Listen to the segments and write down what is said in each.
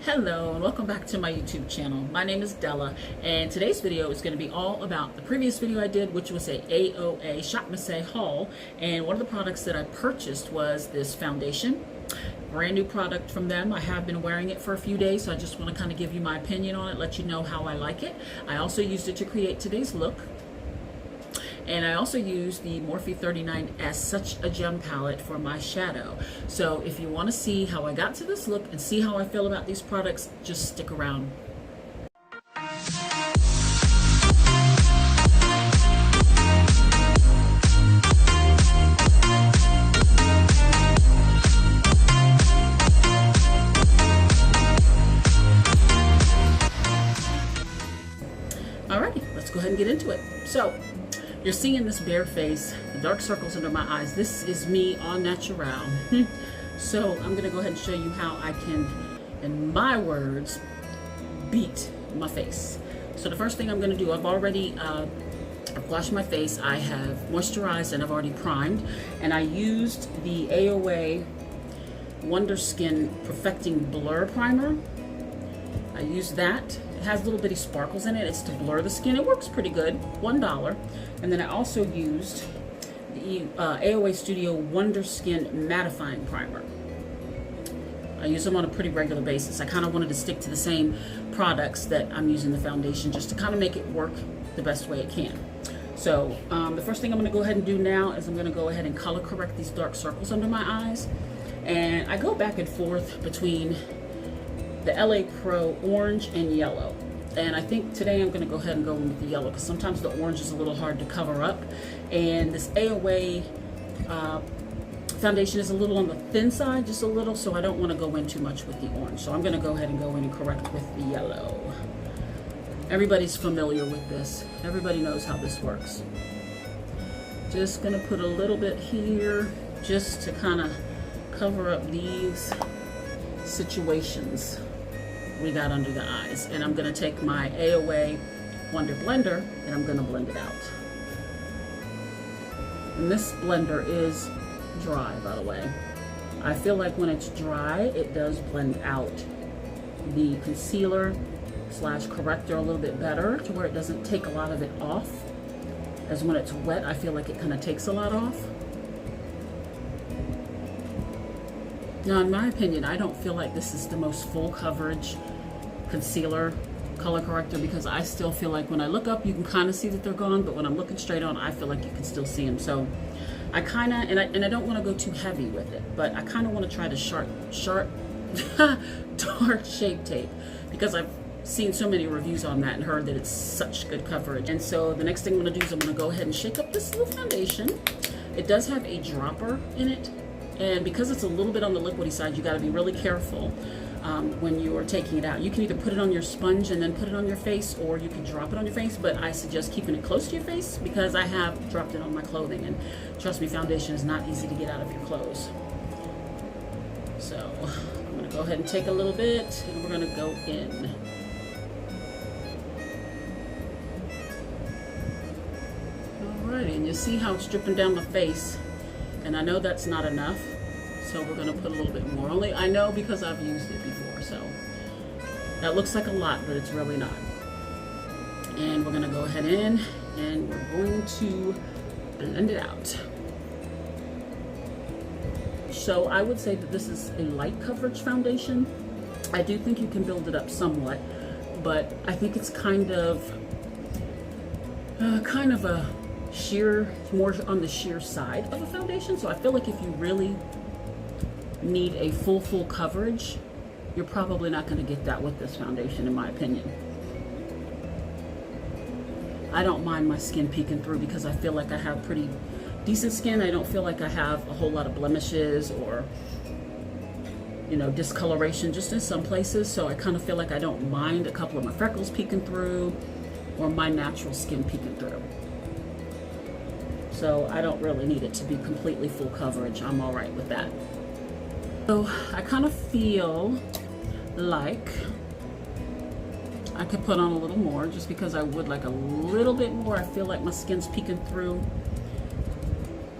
Hello and welcome back to my YouTube channel. My name is Della and today's video is going to be all about the previous video I did, which was a AOA ShopMissa haul, and one of the products that I purchased was this foundation. Brand new product from them. I have been wearing it for a few days, so I just want to kind of give you my opinion on it, let you know how I like it. I also used it to create today's look. And I also used the Morphe 39S Such a Gem palette for my shadow. So if you want to see how I got to this look and see how I feel about these products, just stick around. Alrighty, let's go ahead and get into it. So, you're seeing this bare face, the dark circles under my eyes. This is me en natural. So I'm gonna go ahead and show you how I can, in my words, beat my face. So the first thing I'm gonna do, I've already I've washed my face, I have moisturized, and I've already primed. And I used the AOA Wonder Skin Perfecting Blur Primer. I used that. It has little bitty sparkles in it. It's to blur the skin. It works pretty good. $1. And then I also used the AOA Studio Wonder Skin Mattifying Primer. I use them on a pretty regular basis. I kind of wanted to stick to the same products that I'm using the foundation, just to kind of make it work the best way it can. So the first thing I'm going to go ahead and do now is I'm going to go ahead and color correct these dark circles under my eyes. And I go back and forth between the LA Pro orange and yellow, and I think today I'm going to go ahead and go with the yellow because sometimes the orange is a little hard to cover up, and this AOA foundation is a little on the thin side, just a little, so I don't want to go in too much with the orange. So I'm going to go ahead and go in and correct with the yellow. Everybody's familiar with this. Everybody knows how this works. Just going to put a little bit here just to kind of cover up these situations we got under the eyes. And I'm going to take my AOA Wonder Blender and I'm going to blend it out. And this blender is dry, by the way. I feel like when it's dry, it does blend out the concealer slash corrector a little bit better, to where it doesn't take a lot of it off. As when it's wet, I feel like it kind of takes a lot off. Now, in my opinion, I don't feel like this is the most full coverage concealer color corrector, because I still feel like when I look up, you can kind of see that they're gone, but when I'm looking straight on, I feel like you can still see them. So I kind of, and I don't want to go too heavy with it, but I kind of want to try the sharp dark shape tape, because I've seen so many reviews on that and heard that it's such good coverage. And so the next thing I'm going to do is I'm going to go ahead and shake up this little foundation. It does have a dropper in it, and because it's a little bit on the liquidy side, you got to be really careful when you are taking it out. You can either put it on your sponge and then put it on your face, or you can drop it on your face, but I suggest keeping it close to your face, because I have dropped it on my clothing, and trust me, foundation is not easy to get out of your clothes. So I'm going to go ahead and take a little bit, and we're going to go in. Alrighty, and you see how it's dripping down my face. And I know that's not enough, so we're going to put a little bit more. Only I know because I've used it before, so that looks like a lot, but it's really not. And we're going to go ahead in, and we're going to blend it out. So I would say that this is a light coverage foundation. I do think you can build it up somewhat, but I think it's kind of a sheer, more on the sheer side of a foundation. So I feel like if you really need a full coverage, you're probably not going to get that with this foundation, in my opinion. I don't mind my skin peeking through because I feel like I have pretty decent skin. I don't feel like I have a whole lot of blemishes or, you know, discoloration just in some places. So I kind of feel like I don't mind a couple of my freckles peeking through or my natural skin peeking through. So I don't really need it to be completely full coverage. I'm all right with that. So I kind of feel like I could put on a little more, just because I would like a little bit more. I feel like my skin's peeking through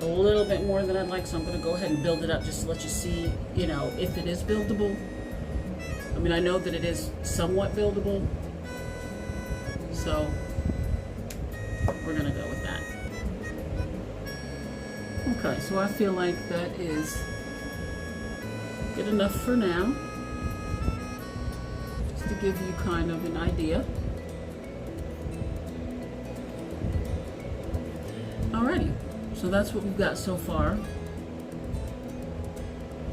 a little bit more than I'd like, so I'm going to go ahead and build it up just to let you see, you know, if it is buildable. mean, I know that it is somewhat buildable, so we're gonna go with that. Okay, so I feel like that is good enough for now, just to give you kind of an idea. Alrighty, so that's what we've got so far.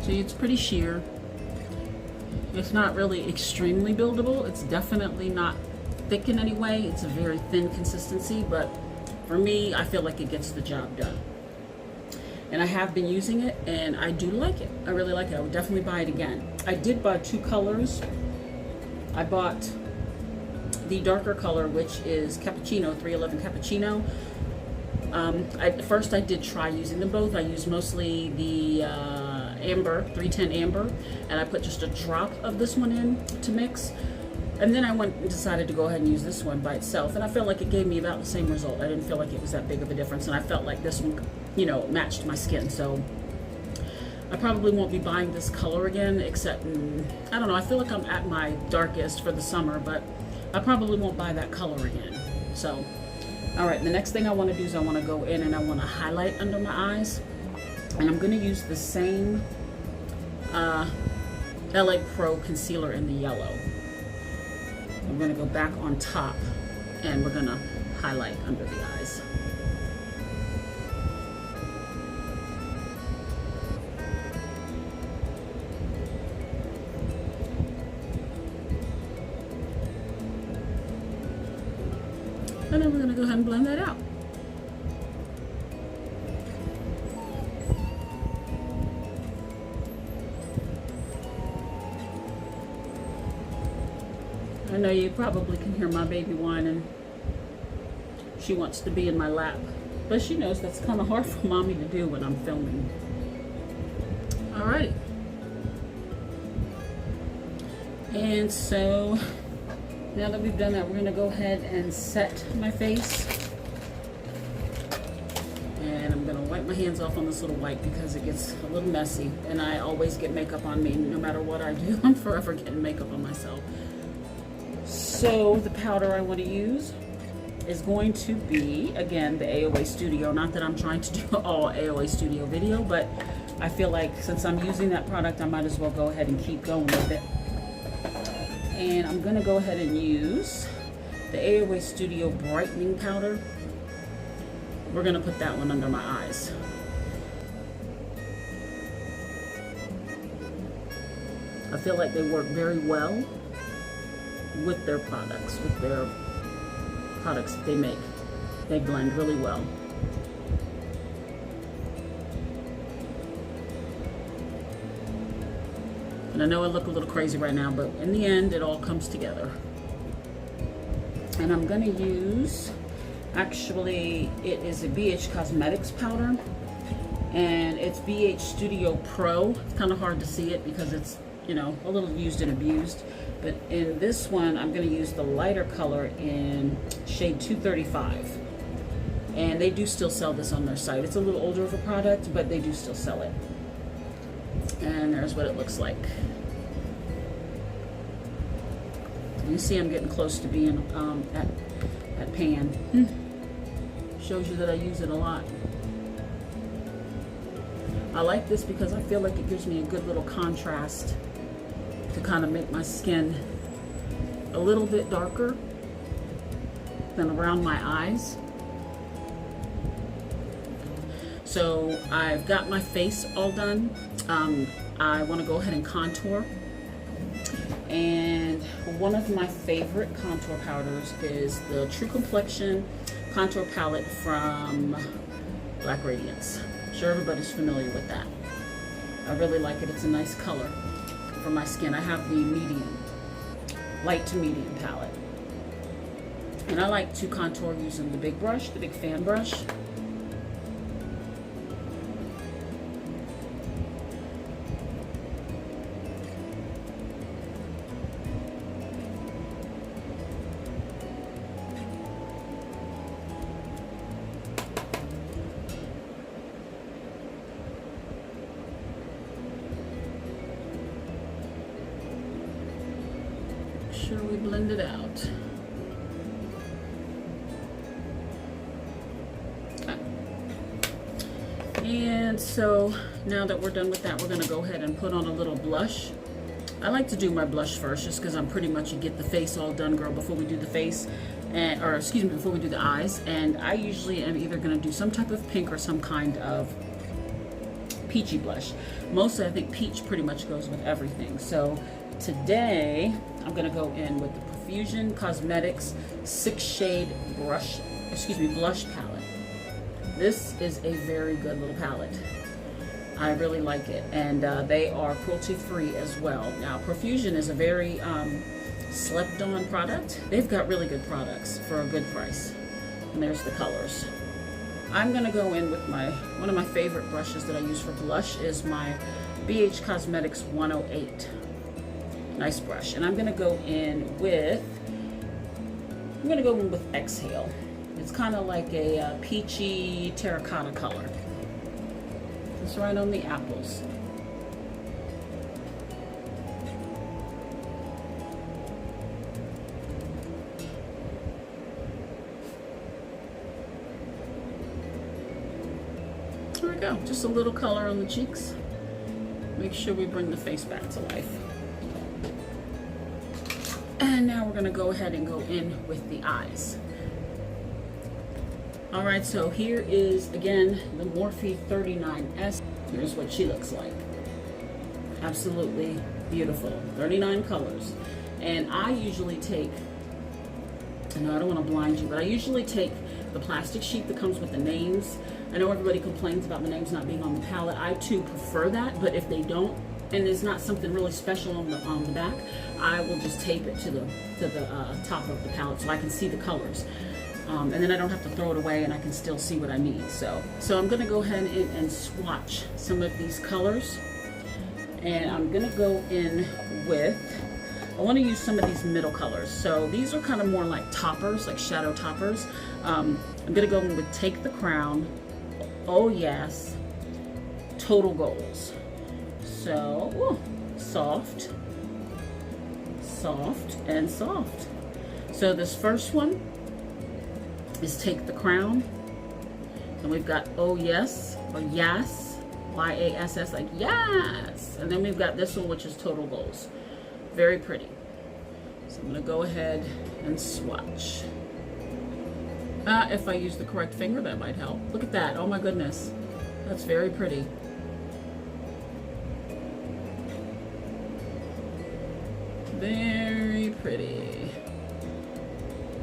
See, it's pretty sheer. It's not really extremely buildable. It's definitely not thick in any way. It's a very thin consistency, but for me, I feel like it gets the job done. And I have been using it, and I do like it. I really like it. I would definitely buy it again. I did buy 2 colors. I bought the darker color, which is Cappuccino, 311 Cappuccino. First I did try using them both. I used mostly the Amber, 310 Amber, and I put just a drop of this one in to mix. And then I went and decided to go ahead and use this one by itself, and I felt like it gave me about the same result. I didn't feel like it was that big of a difference, and I felt like this one, you know, matched my skin. So I probably won't be buying this color again, except, I don't know, I feel like I'm at my darkest for the summer, but I probably won't buy that color again. So, all right, the next thing I want to do is I want to go in and I want to highlight under my eyes. And I'm going to use the same LA Pro concealer in the yellow. I'm going to go back on top and we're going to highlight under the eyes. And then we're going to go ahead and blend that out. I know you probably can hear my baby whining. She wants to be in my lap, but she knows that's kind of hard for mommy to do when I'm filming. All right. And so now that we've done that, we're going to go ahead and set my face. And I'm going to wipe my hands off on this little wipe because it gets a little messy. And I always get makeup on me. No matter what I do, I'm forever getting makeup on myself. So the powder I want to use is going to be, again, the AOA Studio. Not that I'm trying to do all AOA Studio video, but I feel like since I'm using that product, I might as well go ahead and keep going with it. And I'm going to go ahead and use the AOA Studio Brightening Powder. We're going to put that one under my eyes. I feel like they work very well with their products, that they make. They blend really well. And I know I look a little crazy right now, but in the end, it all comes together. And I'm gonna use, actually, it is a BH Cosmetics powder, and it's BH Studio Pro. It's kind of hard to see it because it's, you know, a little used and abused. But in this one, I'm going to use the lighter color in shade 235. And they do still sell this on their site. It's a little older of a product, but they do still sell it. And there's what it looks like. And you see I'm getting close to being at pan. Shows you that I use it a lot. I like this because I feel like it gives me a good little contrast to kind of make my skin a little bit darker than around my eyes. So I've got my face all done. I want to go ahead and contour. And one of my favorite contour powders is the True Complexion Contour Palette from Black Radiance. I'm sure everybody's familiar with that. I really like it. It's a nice color for my skin. I have the medium, light to medium palette. And I like to contour using the big brush, the big fan brush. sure we blend it out. Okay. And so now that we're done with that, we're going to go ahead and put on a little blush. I like to do my blush first just because I'm pretty much get the face all done, girl, before we do the face, and, or excuse me, before we do the eyes. And I usually am either going to do some type of pink or some kind of peachy blush. Mostly I think peach pretty much goes with everything. So today I'm going to go in with the Profusion Cosmetics 6 shade blush palette. This is a very good little palette. I really like it, and they are cruelty free as well. Now Profusion is a very slept on product. They've got really good products for a good price. And there's the colors. I'm gonna go in with one of my favorite brushes that I use for blush is my BH Cosmetics 108. Nice brush. And I'm gonna go in with Exhale. It's kind of like a peachy terracotta color. It's right on the apples. There we go. Just a little color on the cheeks. Make sure we bring the face back to life. And now we're going to go ahead and go in with the eyes. Alright, so here is, again, the Morphe 39S. Here's what she looks like. Absolutely beautiful. 39 colors. And I usually take, I know I don't want to blind you, but I usually take the plastic sheet that comes with the names. I know everybody complains about the names not being on the palette. I too prefer that, but if they don't, and there's not something really special on the back, I will just tape it to the top of the palette so I can see the colors. And then I don't have to throw it away and I can still see what I need. So I'm going to go ahead and swatch some of these colors. And I'm going to go in with, I want to use some of these middle colors. So these are kind of more like toppers, like shadow toppers. I'm going to go in with Take the Crown, Oh Yes, Total Goals. So, ooh, soft, and soft. So this first one is Take the Crown. And we've got Oh Yes, or Yes, Y-A-S-S, like yes. And then we've got this one, which is Total Goals. Very pretty. So I'm going to go ahead and swatch. If I use the correct finger, that might help. Look at that. Oh my goodness. That's very pretty. Very pretty.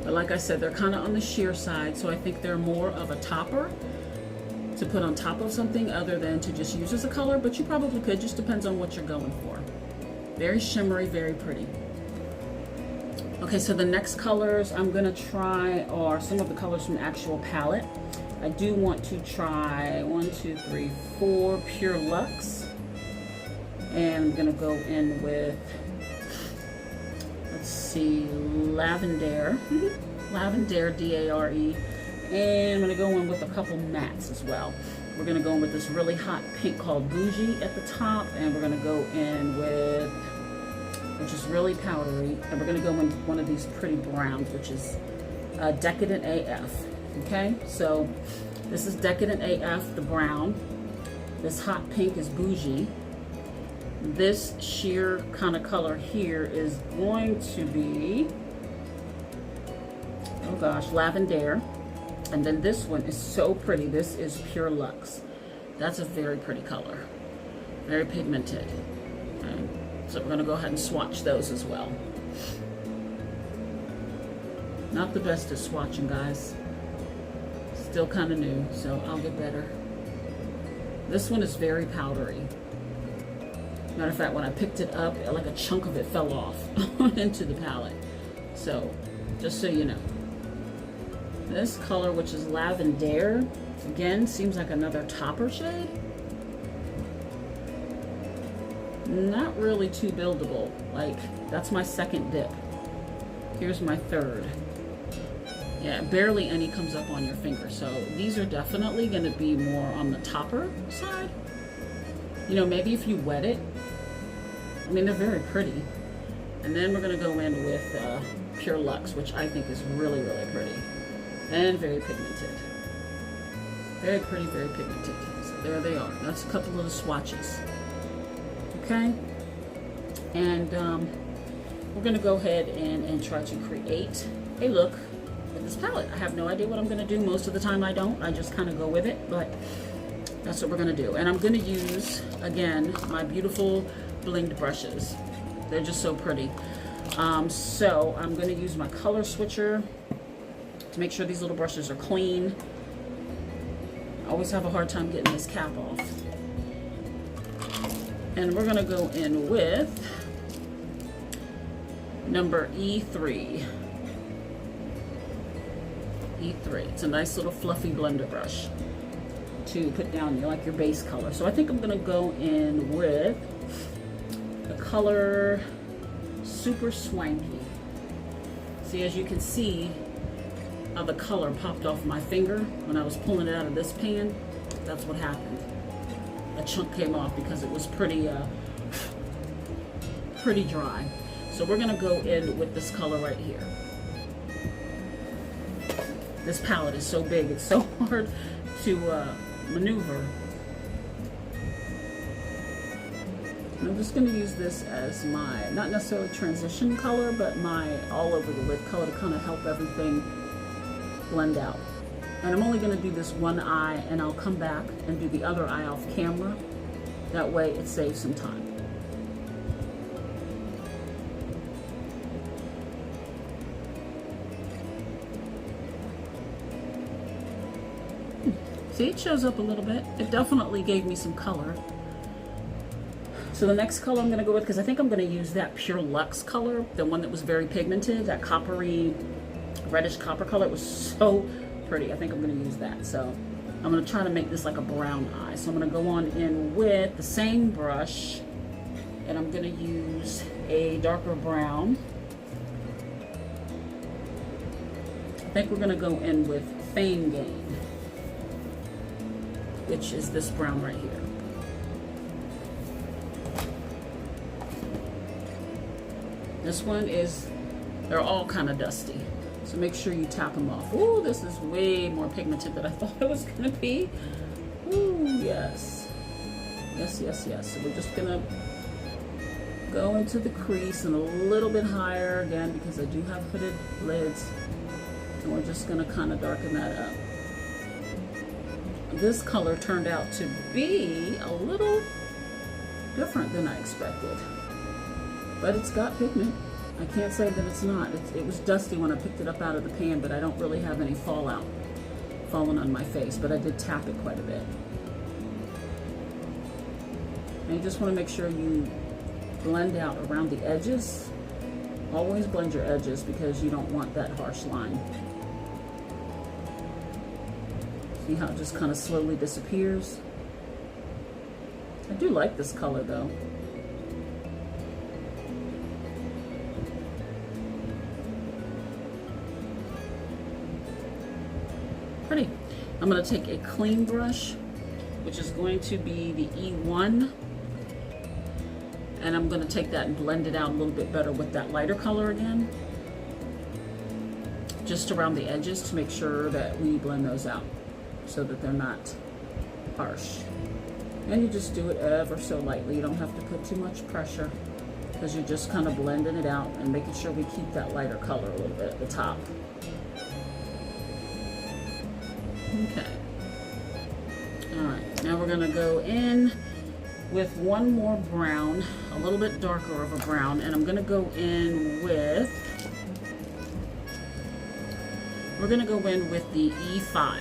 But like I said, they're kind of on the sheer side, so I think they're more of a topper to put on top of something other than to just use as a color, but you probably could, just depends on what you're going for. Very shimmery, very pretty. Okay, so the next colors I'm gonna try are some of the colors from the actual palette. I do want to try 1, 2, 3, 4 Pure Luxe. And I'm gonna go in with, let's see, Lavender. Lavender, D-A-R-E. And I'm gonna go in with a couple mattes as well. We're gonna go in with this really hot pink called Bougie at the top, and we're gonna go in with, which is really powdery, and we're gonna go in one of these pretty browns, which is Decadent AF. Okay, so this is Decadent AF, the brown. This hot pink is Bougie. This sheer kind of color here is going to be, oh gosh, Lavender. And then this one is so pretty. This is Pure Luxe. That's a very pretty color. Very pigmented. Okay. So we're going to go ahead and swatch those as well. Not the best at swatching, guys. Still kind of new, so I'll get better. This one is very powdery. Matter of fact, when I picked it up, like a chunk of it fell off into the palette. So, just so you know. This color, which is Lavender, again, seems like another topper shade. Not really too buildable. Like, that's my second dip. Here's my third. Yeah, barely any comes up on your finger. So these are definitely going to be more on the topper side. You know, maybe if you wet it. I mean, they're very pretty. And then we're going to go in with Pure Luxe, which I think is really, really pretty. And very pigmented. Very pretty, very pigmented. So there they are. That's a couple of the swatches. Okay? And we're going to go ahead and try to create a look with this palette. I have no idea what I'm going to do. Most of the time I don't. I just kind of go with it. But that's what we're going to do. And I'm going to use, again, my beautiful blinged brushes. They're just so pretty. So I'm going to use my color switcher to make sure these little brushes are clean. I always have a hard time getting this cap off. And we're going to go in with number E3. E3. It's a nice little fluffy blender brush to put down like your base color. So I think I'm going to go in with the color Super Swanky. See, as you can see how the color popped off my finger when I was pulling it out of this pan. That's what happened. A chunk came off because it was pretty dry. So we're gonna go in with this color right here. This palette is so big, it's so hard to maneuver. And I'm just going to use this as my, not necessarily transition color, but my all over the lid color to kind of help everything blend out. And I'm only going to do this one eye, and I'll come back and do the other eye off camera. That way it saves some time. See, it shows up a little bit. It definitely gave me some color. So the next color I'm going to go with, because I think I'm going to use that Pure Luxe color, the one that was very pigmented, that coppery, reddish copper color. It was so pretty. I think I'm going to use that. So I'm going to try to make this like a brown eye. So I'm going to go on in with the same brush, and I'm going to use a darker brown. I think we're going to go in with Fame Gain, which is this brown right here. This one is, they're all kind of dusty. So make sure you tap them off. Ooh, this is way more pigmented than I thought it was gonna be. Ooh, yes. Yes, yes, yes. So we're just gonna go into the crease and a little bit higher again, because I do have hooded lids. And we're just gonna kind of darken that up. This color turned out to be a little different than I expected. But it's got pigment. I can't say that it's not. It was dusty when I picked it up out of the pan, but I don't really have any falling on my face, but I did tap it quite a bit. And you just want to make sure you blend out around the edges. Always blend your edges because you don't want that harsh line. See how it just kind of slowly disappears? I do like this color though. Pretty. I'm going to take a clean brush, which is going to be the E1, and I'm going to take that and blend it out a little bit better with that lighter color again, just around the edges to make sure that we blend those out so that they're not harsh. And you just do it ever so lightly. You don't have to put too much pressure because you're just kind of blending it out and making sure we keep that lighter color a little bit at the top. Okay. Alright, now we're going to go in with one more brown, a little bit darker of a brown, and I'm going to go in with, we're going to go in with the E5.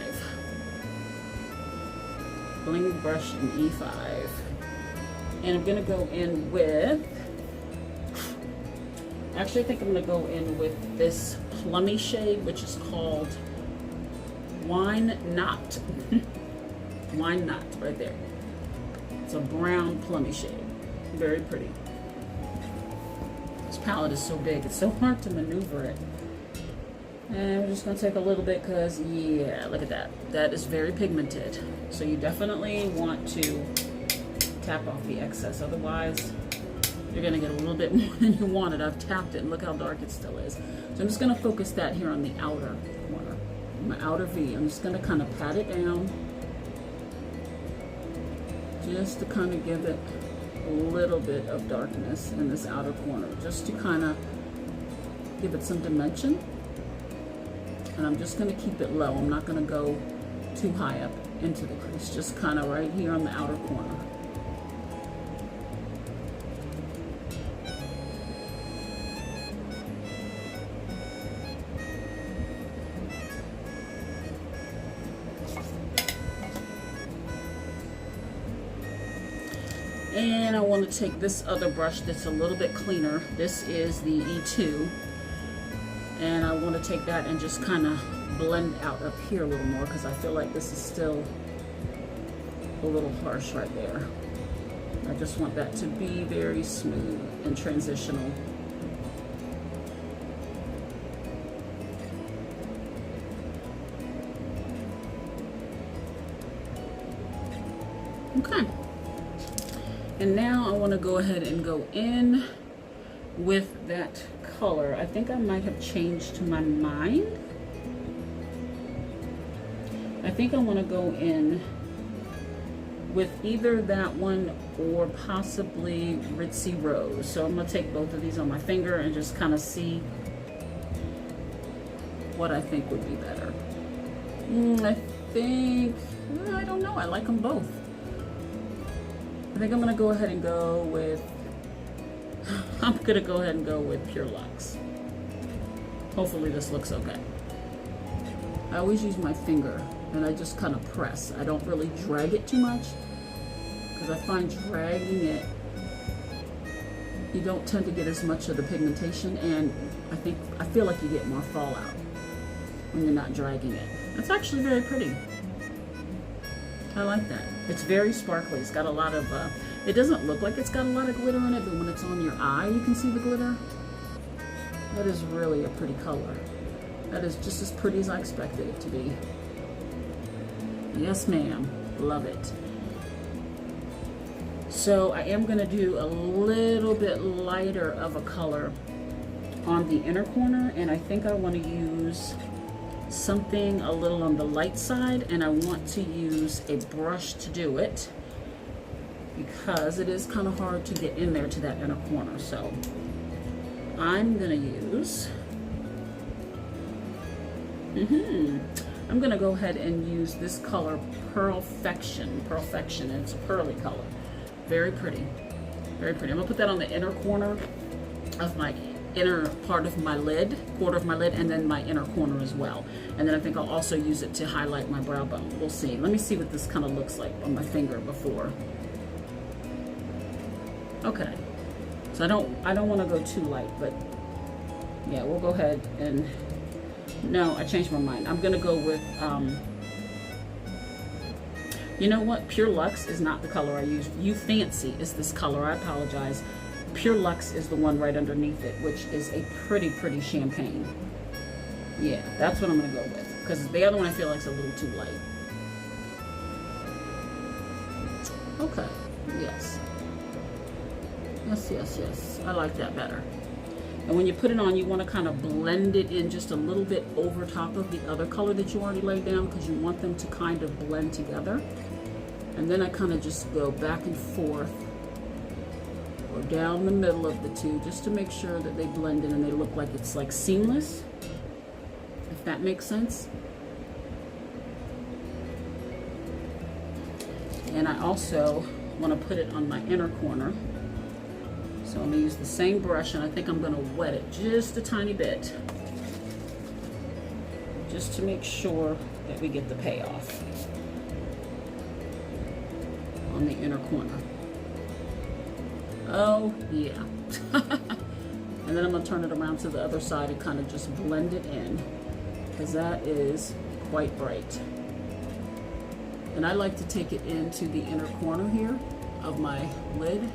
Bling brush in E5. And I'm going to go in with, actually I think I'm going to go in with this plummy shade, which is called Wine Knot. Wine Knot, right there. It's a brown plummy shade. Very pretty. This palette is so big, it's so hard to maneuver it. And we're just going to take a little bit because, yeah, look at that. That is very pigmented. So you definitely want to tap off the excess. Otherwise, you're gonna get a little bit more than you wanted. I've tapped it and look how dark it still is. So I'm just gonna focus that here on the outer corner, my outer V. I'm just gonna kind of pat it down, just to kind of give it a little bit of darkness in this outer corner, just to kind of give it some dimension. And I'm just gonna keep it low. I'm not gonna go too high up into the crease, just kind of right here on the outer corner. And I want to take this other brush that's a little bit cleaner. This is the E2. And I want to take that and just kind of blend out up here a little more, because I feel like this is still a little harsh right there. I just want that to be very smooth and transitional. Okay. And now I want to go ahead and go in with that color. I think I might have changed my mind. I think I want to go in with either that one or possibly Ritzy Rose. So I'm going to take both of these on my finger and just kind of see what I think would be better. I don't know. I like them both. I think I'm going to go ahead and go with Pure Luxe. Hopefully this looks okay. I always use my finger and I just kind of press. I don't really drag it too much, because I find dragging it, you don't tend to get as much of the pigmentation, and I feel like you get more fallout when you're not dragging it. That's actually very pretty. I like that. It's very sparkly. It's got a lot of, it doesn't look like it's got a lot of glitter in it, but when it's on your eye, you can see the glitter. That is really a pretty color. That is just as pretty as I expected it to be. Yes, ma'am. Love it. So I am going to do a little bit lighter of a color on the inner corner, and I think I want to use something a little on the light side, and I want to use a brush to do it because it is kind of hard to get in there to that inner corner. So I'm gonna use I'm gonna go ahead and use this color, Perfection, and it's a pearly color. Very pretty, very pretty. I'm gonna put that on the inner corner of my inner part of my lid, quarter of my lid, and then my inner corner as well. And then I think I'll also use it to highlight my brow bone. We'll see. Let me see what this kind of looks like on my finger before. Okay. So I don't want to go too light, but yeah, we'll go ahead and, no, I changed my mind. I'm gonna go with, you know what? Pure Luxe is not the color I use. You Fancy is this color. I apologize. Pure Luxe is the one right underneath it, which is a pretty champagne. Yeah, that's what I'm gonna go with, because the other one I feel like is a little too light. Okay, yes. Yes. I like that better. And when you put it on, you want to kind of blend it in just a little bit over top of the other color that you already laid down, because you want them to kind of blend together. And then I kind of just go back and forth or down the middle of the two, just to make sure that they blend in and they look like it's like seamless, if that makes sense. And I also want to put it on my inner corner. So I'm going to use the same brush, and I think I'm going to wet it just a tiny bit, just to make sure that we get the payoff on the inner corner. Oh yeah. And then I'm going to turn it around to the other side and kind of just blend it in, because that is quite bright. And I like to take it into the inner corner here of my lid,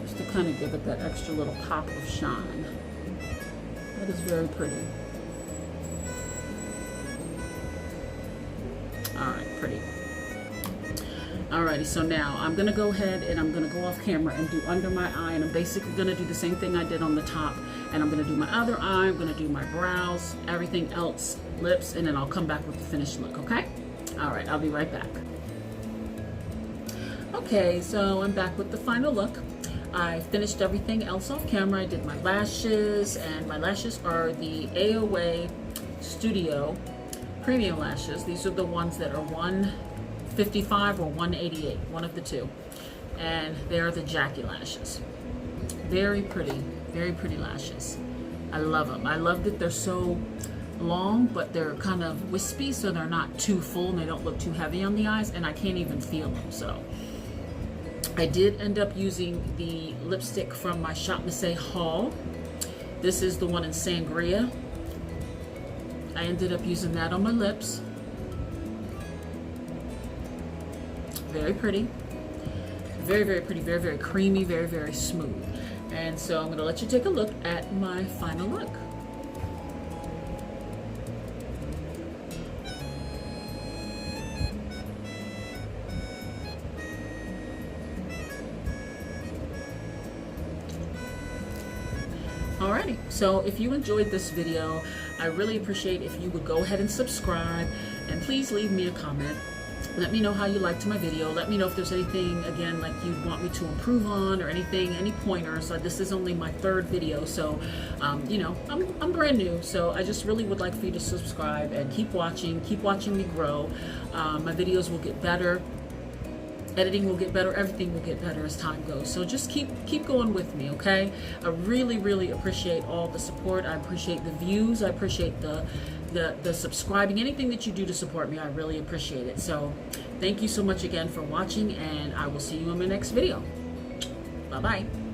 just to kind of give it that extra little pop of shine. That is very pretty. All right, pretty. Alrighty, so now I'm gonna go ahead and I'm gonna go off camera and do under my eye, and I'm basically gonna do the same thing I did on the top, and I'm gonna do my other eye, I'm gonna do my brows, everything else, lips, and then I'll come back with the finished look, okay? Alright, I'll be right back. Okay, so I'm back with the final look. I finished everything else off camera. I did my lashes, and my lashes are the AOA Studio Premium Lashes. These are the ones that are 155 or 188, one of the two. And they're the Jackie lashes. Very pretty lashes. I love them. I love that they're so long, but they're kind of wispy, so they're not too full and they don't look too heavy on the eyes, and I can't even feel them. So I did end up using the lipstick from my ShopMissa haul. This is the one in Sangria. I ended up using that on my lips. Very pretty. Very pretty, very creamy, very smooth. And so I'm going to let you take a look at my final look. Alrighty, so if you enjoyed this video, I really appreciate if you would go ahead and subscribe, and please leave me a comment. Let me know how you liked my video. Let me know if there's anything, again, like you'd want me to improve on, or anything, any pointers. This is only my third video, so you know, I'm brand new, so I just really would like for you to subscribe and keep watching me grow. My videos will get better. Editing will get better, everything will get better as time goes. So just keep going with me, okay? I really appreciate all the support. I appreciate the views. I appreciate the subscribing. Anything that you do to support me, I really appreciate it. So thank you so much again for watching, and I will see you in my next video. Bye-bye.